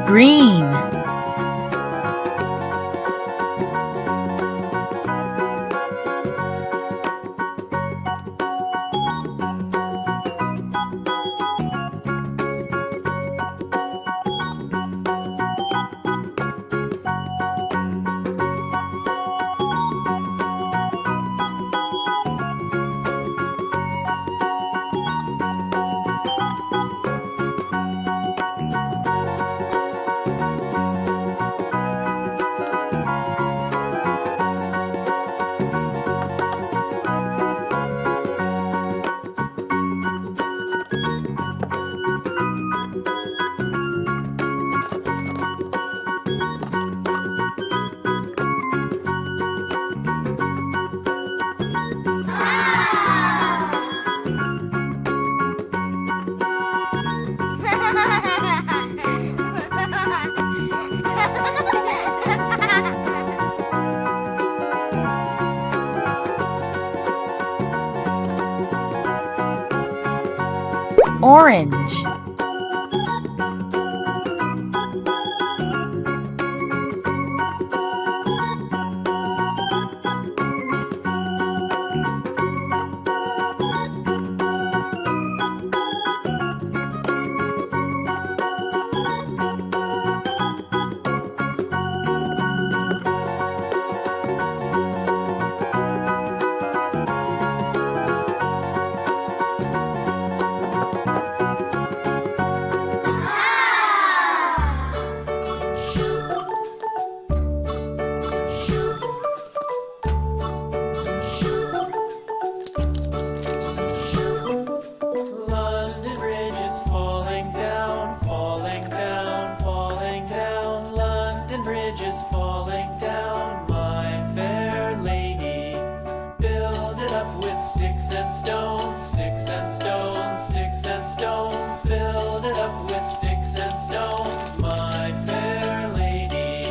green, orange, London Bridge is falling down, falling down, falling down. London Bridge is falling down, my fair lady. Build it up with sticks and stones, sticks and stones, sticks and stones. Build it up with sticks and stones, my fair lady.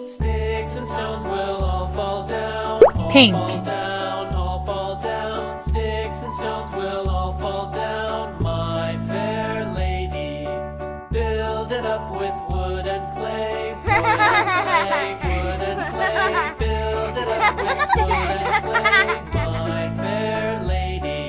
Sticks and stones will all fall down, all Pink. fall down, all fall down. Sticks and stones will all fall down, my fair lady. Build it up with wood and clay, wood and clay, wood and clay. Build it up with wood and clay, my fair lady.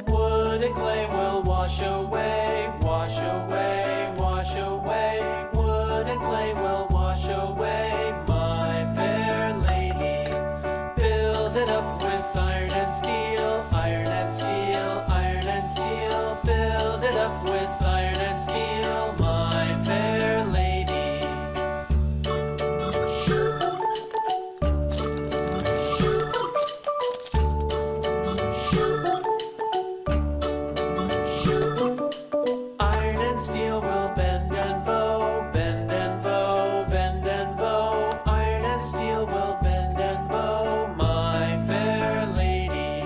Wood and clay will wash away, wash away, wash away. Wood and clay will wash away, my fair lady. Build it up with iron and steel, iron and steel, iron and steel. Build it up with iron and steel, my fair lady. Iron and steel will bend and bow, bend and bow, bend and bow. Iron and steel will bend and bow, my fair lady.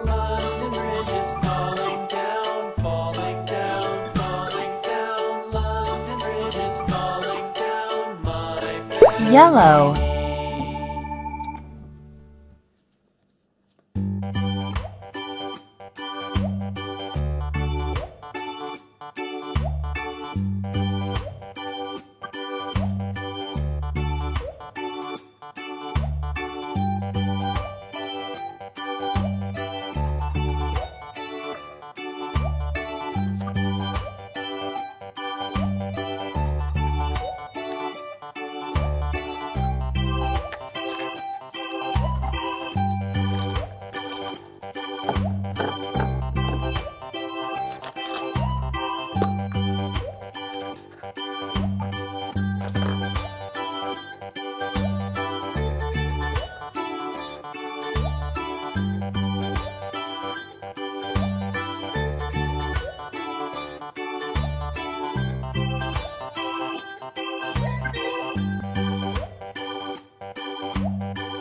London Bridge is falling down, falling down, falling down. London Bridge is falling down, my fair yellow, lady.